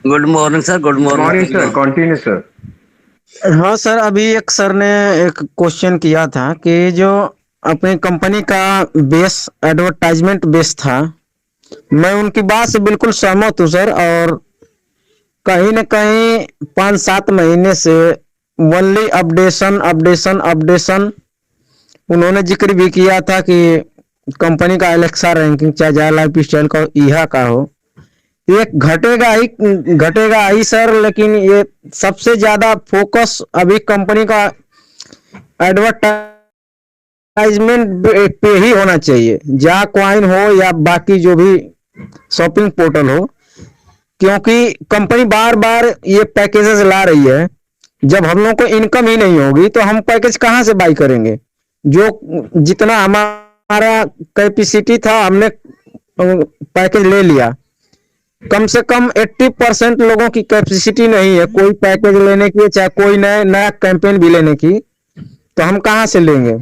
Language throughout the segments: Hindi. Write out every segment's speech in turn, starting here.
Good morning sir, good good morning morning. Sir, continue sir. हाँ सर, अभी एक सर ने एक क्वेश्चन किया था कि जो अपनी कंपनी का बेस एडवर्टाइजमेंट बेस था। मैं उनकी बात से बिल्कुल सहमत हूँ सर। और कहीं न कहीं 5-7 महीने से ओनली अपडेशन अपडेशन अपडेशन। उन्होंने जिक्र भी किया था कि कंपनी का एलेक्सा रैंकिंग चाहे जाय लाइफ स्टाइल का ईहा का हो, ये घटेगा ही सर। लेकिन ये सबसे ज्यादा फोकस अभी कंपनी का एडवर्टाइजमेंट पे ही होना चाहिए, जा क्वाइन हो या बाकी जो भी शॉपिंग पोर्टल हो। क्योंकि कंपनी बार बार ये पैकेजेस ला रही है। जब हम लोग को इनकम ही नहीं होगी तो हम पैकेज कहाँ से बाई करेंगे? जो जितना हमारा कैपेसिटी था हमने पैकेज ले लिया। कम से कम 80% लोगों की कैपेसिटी नहीं है कोई पैकेज लेने की, चाहे कोई नया कैंपेन भी लेने की। तो हम कहाँ से लेंगे?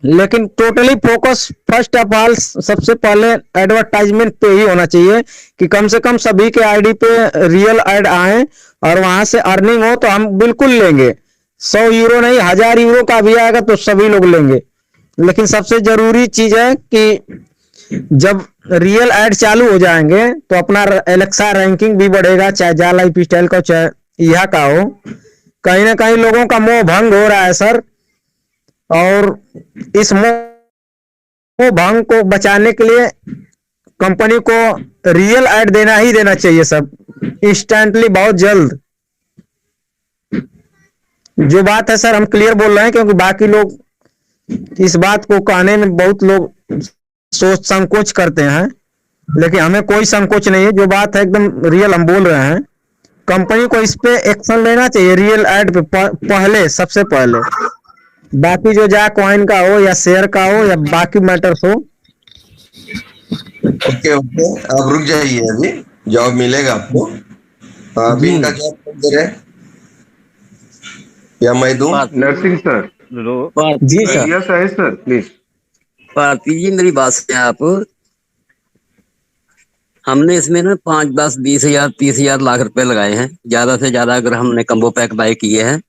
लेकिन totally focus first of all सबसे पहले एडवर्टाइजमेंट पे ही होना चाहिए कि कम से कम सभी के आईडी पे रियल ऐड आए और वहां से अर्निंग हो तो हम बिल्कुल लेंगे। 100 यूरो नहीं, 1000 यूरो का भी आएगा तो सभी लोग लेंगे। लेकिन सबसे जरूरी चीज है कि जब रियल ऐड चालू हो जाएंगे तो अपना एलेक्सा रैंकिंग भी बढ़ेगा, चाहे जा लाइफ स्टाइल का चाहे यह का हो। कहीं ना कहीं लोगों का मोह भंग हो रहा है सर। और इस मोह भंग को बचाने के लिए कंपनी को रियल ऐड देना ही देना चाहिए सब, इंस्टेंटली, बहुत जल्द। जो बात है सर हम क्लियर बोल रहे हैं, क्योंकि बाकी लोग इस बात को कहने में बहुत लोग सोच संकोच करते हैं। लेकिन हमें कोई संकोच नहीं है, जो बात है एकदम रियल हम बोल रहे हैं। कंपनी को इस पे एक्शन लेना चाहिए, रियल ऐड पे पहले, सबसे पहले। बाकी जो जा कॉइन का हो या शेयर का हो या बाकी मैटर्स हो। ओके ओके, आप रुक जाइए, अभी जॉब मिलेगा आपको। अभी जी इनका क्या प्रोसीजर है, या मैं दूं? Nursing sir. जी सर। यस है सर, प्लीज। भारती जी, मेरी बात से आप, हमने इसमें ना 5, 10, 20 हजार, 30 हजार, लाख रुपए लगाए हैं, ज्यादा से ज्यादा अगर हमने कम्बो पैक बाय किए हैं।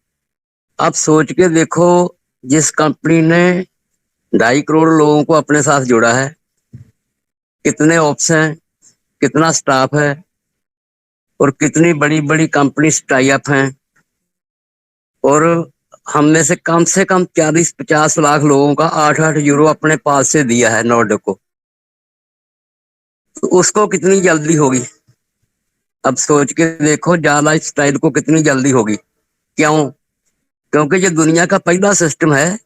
आप सोच के देखो, जिस कंपनी ने 2.5 करोड़ लोगों को अपने साथ जोड़ा है, कितने ऑप्स हैं, कितना स्टाफ है, और कितनी बड़ी बड़ी कंपनी टाई अप हैं। और हमने से कम 40-50 लाख लोगों का 8-8 यूरो अपने पास से दिया है नॉर्ड को। तो उसको कितनी जल्दी होगी? अब सोच के देखो, जाला स्टाइल को कितनी जल्दी होगी। क्यों? क्योंकि ये दुनिया का पहला सिस्टम है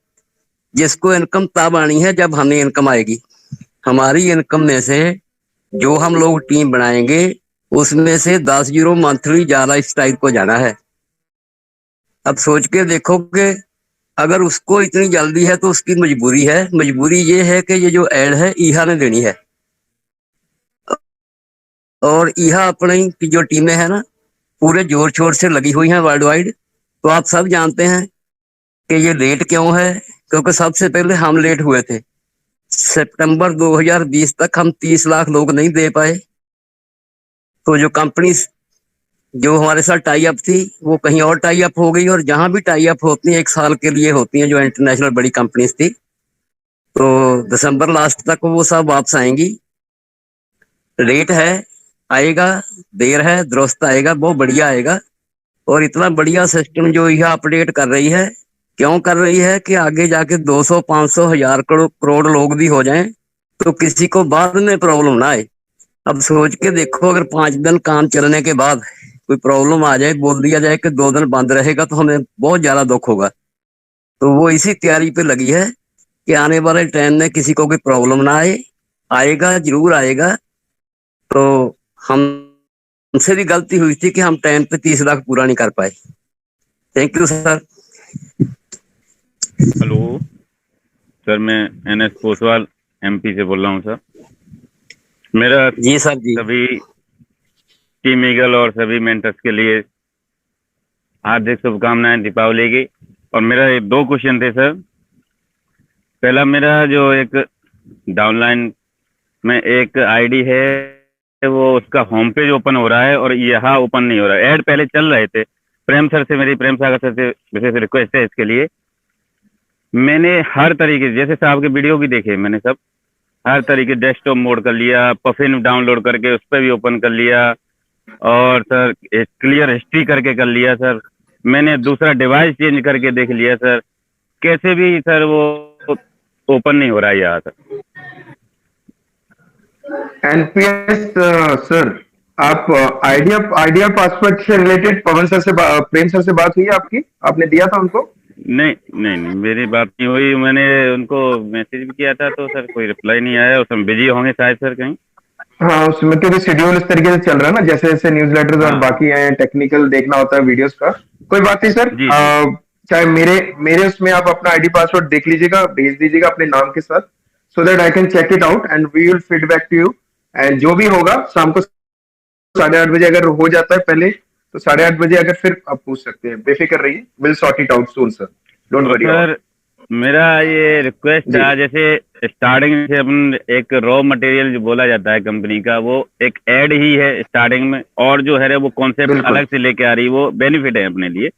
जिसको इनकम तब आनी है जब हमें इनकम आएगी। हमारी इनकम में से जो हम लोग टीम बनाएंगे, उसमें से 10 यूरो मंथली जाला स्टाइल को जाना है। अब सोच के देखो कि अगर उसको इतनी जल्दी है तो उसकी मजबूरी है। मजबूरी ये है कि ये जो एड है ईहा ने देनी है। और ईहा अपनी की जो टीमें हैं ना, पूरे जोर शोर से लगी हुई हैं वर्ल्ड वाइड। तो आप सब जानते हैं कि ये लेट क्यों है। क्योंकि सबसे पहले हम लेट हुए थे। सितंबर 2020 तक हम 30 लाख लोग नहीं दे पाए। तो जो कंपनी जो हमारे साथ टाई अप थी वो कहीं और टाई अप हो गई, और जहां भी टाई अप होती हैं 1 साल के लिए होती हैं, जो इंटरनेशनल बड़ी कंपनीज थी। तो दिसंबर लास्ट तक वो सब वापस आएंगी। रेट है, आएगा, देर है, दुरुस्त आएगा, बहुत बढ़िया आएगा। और इतना बढ़िया सिस्टम जो यह अपडेट कर रही है, क्यों कर रही है कि आगे जाके 200, 500, 1000 करोड़ लोग भी हो जाएं तो किसी को बाद में प्रॉब्लम ना आए। अब सोच के देखो, अगर 5 दिन काम चलने के बाद कोई प्रॉब्लम आ जाए, बोल दिया जाए कि 2 दिन बंद रहेगा, तो हमें बहुत ज्यादा दुख होगा। तो वो इसी तैयारी पे लगी है कि आने वाले टाइम में किसी को कोई प्रॉब्लम ना आए। आएगा, जरूर आएगा। तो हमसे भी गलती हुई थी कि हम टाइम पे 30 लाख पूरा नहीं कर पाए। Thank you sir. Hello sir, मैं NS कोसवाल MP से बोल रहा हूँ सर। मेरा जी सर जी। सभी टीम ईगल और सभी मेंटर्स के लिए हार्दिक शुभकामनाएं दीपावली की। और मेरा 2 क्वेश्चन थे सर। पहला, मेरा जो एक डाउनलाइन में एक आईडी है वो उसका होम पेज ओपन हो रहा है और यहाँ ओपन नहीं हो रहा है। ऐड पहले चल रहे थे। प्रेम सागर सर से विशेष रिक्वेस्ट है इसके लिए। मैंने हर तरीके से, जैसे साहब के वीडियो भी देखे मैंने, सब हर तरीके, डेस्कटॉप मोड कर लिया, पफिन डाउनलोड करके उस पर भी ओपन कर लिया, और सर क्लियर हिस्ट्री करके कर लिया सर। मैंने दूसरा डिवाइस चेंज करके देख लिया सर, कैसे भी सर वो ओपन नहीं हो रहा है यहाँ सर। एनपीएस सर, आप आइडिया पासवर्ड से रिलेटेड पवन सर से प्रेम सर से बात हुई है आपकी? आपने दिया था उनको? नहीं नहीं नहीं, मेरी बात नहीं हुई। मैंने उनको मैसेज भी किया था तो सर कोई रिप्लाई नहीं आया। उसमें बिजी होंगे शायद सर कहीं। हाँ, उसमें क्योंकि शेड्यूल इस तरीके से चल रहा है ना, जैसे जैसे न्यूज़लेटर्स और बाकी हैं, टेक्निकल देखना होता है वीडियोस का। कोई बात नहीं सर, जी। चाहे मेरे उसमें आप अपना आईडी पासवर्ड देख लीजिएगा, भेज दीजिएगा अपने नाम के साथ, so that I can check it out and we will feedback to you. And जो भी होगा शाम को 8:30 बजे अगर हो जाता है पहले, तो 8:30 बजे अगर फिर आप पूछ सकते हैं, बेफिक्र रहिए, will sort it out soon sir, don't worry. Sir मेरा ये रिक्वेस्ट था, जैसे स्टार्टिंग से अपन एक रॉ मटेरियल जो बोला जाता है कंपनी का, वो एक ऐड ही है स्टार्टिंग में, और जो है वो कॉन्सेप्ट अलग से लेके आ रही, वो बेनिफिट है अपने लिए।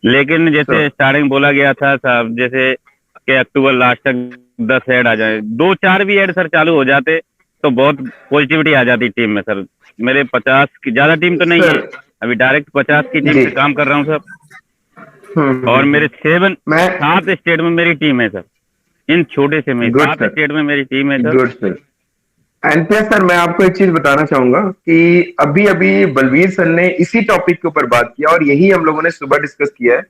लेकिन जैसे स्टार्टिंग बोला गया था साहब, जैसे कि अक्टूबर लास्ट तक 10 ऐड आ जाए, 2-4 भी ऐड सर चालू हो जाते तो बहुत पॉजिटिविटी आ जाती टीम में सर। मेरे 50 की ज्यादा टीम तो नहीं है अभी, डायरेक्ट 50 की टीम से काम कर रहा हूँ सर। और मेरे 7 स्टेट में मेरी टीम है सर, इन छोटे से में 7 स्टेट में मेरी टीम है sir. Good sir. NPS sir, मैं आपको एक चीज बताना चाहूंगा कि अभी अभी बलवीर सर ने इसी टॉपिक के ऊपर बात किया, और यही हम लोगों ने सुबह डिस्कस किया है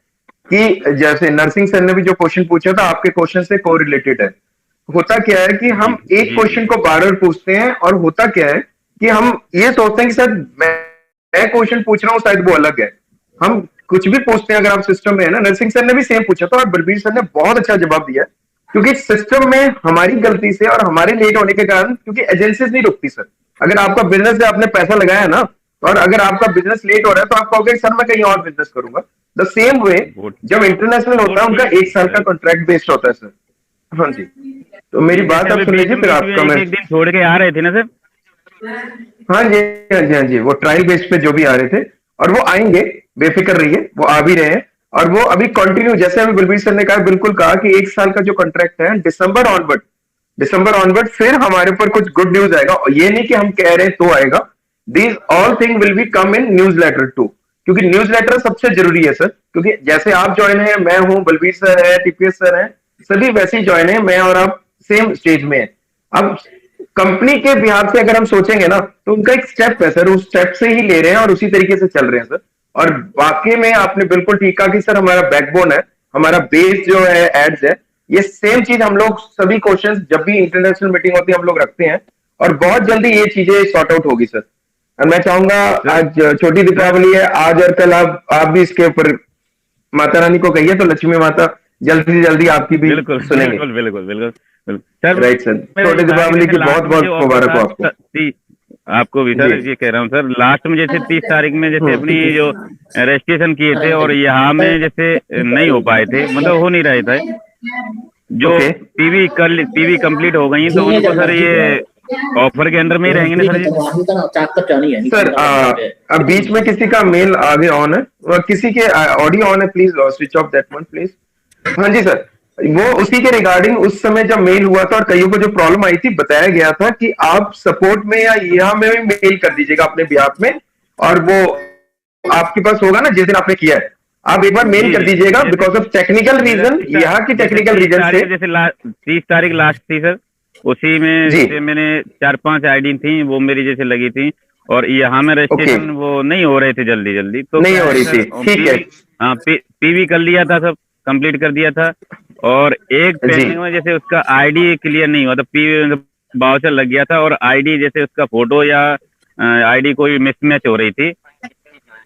कि जैसे नरसिंह सर ने भी जो क्वेश्चन पूछा था आपके क्वेश्चन से कोरिलेटेड है। होता क्या है कि हम एक क्वेश्चन को बार बार पूछते हैं, और होता क्या है कि हम ये सोचते हैं कि सर मैं क्वेश्चन पूछ रहा हूँ, शायद वो अलग है। हम कुछ भी पूछते हैं, अगर आप सिस्टम में है ना, नरसिंह सर ने भी सेम पूछा था और बलबीर सर ने बहुत अच्छा जवाब दिया, क्योंकि सिस्टम में हमारी गलती से और हमारे लेट होने के कारण, क्योंकि एजेंसीज नहीं रुकती सर। अगर आपका बिजनेस है, आपने पैसा लगाया ना, और अगर आपका बिजनेस लेट हो रहा है तो आप कहोगे सर मैं कहीं और बिजनेस करूंगा। द सेम वे जब इंटरनेशनल होता है, उनका 1 साल का कॉन्ट्रैक्ट बेस्ड होता है सर। हाँ जी, तो मेरी बात आप सुन लीजिए, फिर आपका मैं एक दिन छोड़ के आ रहे थे ना सर। हाँ जी, हाँ जी, हाँ जी, वो ट्रायल बेस पे जो भी आ रहे थे, और वो आएंगे, बेफिक्र रहिए, वो आ भी रहे हैं। और वो अभी कंटिन्यू, जैसे अभी बलबीर सर ने कहा, बिल्कुल कहा कि 1 साल का जो कॉन्ट्रैक्ट है, दिसंबर ऑनवर्ड फिर हमारे ऊपर कुछ गुड न्यूज आएगा। और ये नहीं कि हम कह रहे हैं तो आएगा, these all thing will be come in newsletter too, क्योंकि न्यूज़लेटर सबसे जरूरी है सर। क्योंकि जैसे आप ज्वाइन है, मैं हूं, बलबीर सर है, टीपीएस सर है, सभी वैसे ही ज्वाइन है, मैं और आप सेम स्टेज में है। अब कंपनी के बिहार से अगर हम सोचेंगे ना, तो उनका एक स्टेप है सर, उस स्टेप से ही ले रहे हैं और उसी तरीके से चल रहे हैं सर। और वाकई में आपने बिल्कुल ठीक कहा कि सर हमारा बैकबोन है, हमारा बेस जो है एड्स है, ये सेम चीज हम लोग सभी क्वेश्चंस जब भी इंटरनेशनल मीटिंग होती है हम लोग रखते हैं, और बहुत जल्दी ये चीजें सॉर्ट आउट होगी सर। और मैं चाहूंगा, आज छोटी दीपावली है, आज और कल आप भी इसके ऊपर माता रानी को कहिए, तो लक्ष्मी माता जल्दी से जल्दी आपकी भी सुनेंगे। बिल्कुल सर। राइट सर, छोटी दीपावली की बहुत बहुत मुबारक हो आपको। आपको भी सर, ये कह रहा हूँ सर, लास्ट में जैसे 30 तारीख में जैसे अपनी जो रजिस्ट्रेशन किए थे, और यहाँ में जैसे नहीं हो पाए थे, मतलब हो नहीं रहे थे, जो पीवी कंप्लीट हो गई, तो उनको सर ये ऑफर के अंडर में ही रहेंगे ना सर? सर अब बीच में किसी का मेल आगे ऑन है, किसी के ऑडियो ऑन है, please switch off that one please. हाँ जी सर, वो उसी के रिगार्डिंग उस समय जब मेल हुआ था और कईयों को जो प्रॉब्लम आई थी, बताया गया था कि आप सपोर्ट में या यहाँ में भी मेल कर दीजिएगा अपने बिहाफ में, और वो आपके पास होगा ना जिस दिन आपने किया है, आप एक बार मेल कर दीजिएगा, बिकॉज ऑफ टेक्निकल रीजन, यहाँ की टेक्निकल रीजन से। जैसे 30 तारीख लास्ट थी सर, उसी में जैसे मैंने 4-5 आईडी थी, वो मेरी जैसे लगी थी, और यहाँ में रजिस्ट्रेशन वो नहीं हो रहे थे जल्दी, तो नहीं हो रही थी, ठीक है। हाँ, पीवी कर लिया था, सब कंप्लीट कर दिया था, और एक पेंडिंग में जैसे उसका आईडी क्लियर नहीं हुआ था, पीवी बाउचर लग गया था, और आईडी जैसे उसका फोटो या आईडी कोई मिसमैच हो रही थी,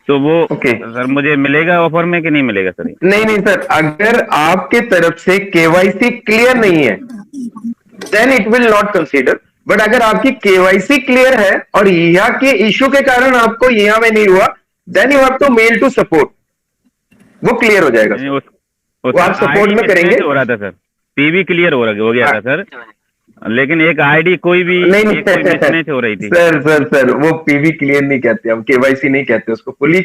तो वो सर मुझे मिलेगा ऑफर में कि नहीं मिलेगा सर? नहीं सर, अगर आपके तरफ से केवाईसी क्लियर नहीं है, then it will not consider. But अगर आपकी केवाईसी क्लियर है और यहाँ के इश्यू के कारण आपको यहाँ में नहीं हुआ, then you have to mail to support, वो क्लियर हो जाएगा। वो आप सपोर्ट में करेंगे। हो रहा था सर, पीवी क्लियर हो गया था सर, लेकिन एक आईडी कोई भी नहीं एक कोई मिसमैच हो रही थी। सर वो पीवी क्लियर नहीं कहते, हम केवाईसी नहीं कहते उसको, फुली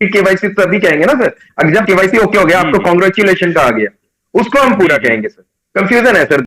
केवाईसी तो अभी कहेंगे ना सर। अगर जब केवाईसी ओके हो गया, आपको कॉन्ग्रेचुलेशन का आ गया, उसको हम पूरा कहेंगे सर। कंफ्यूजन है सर।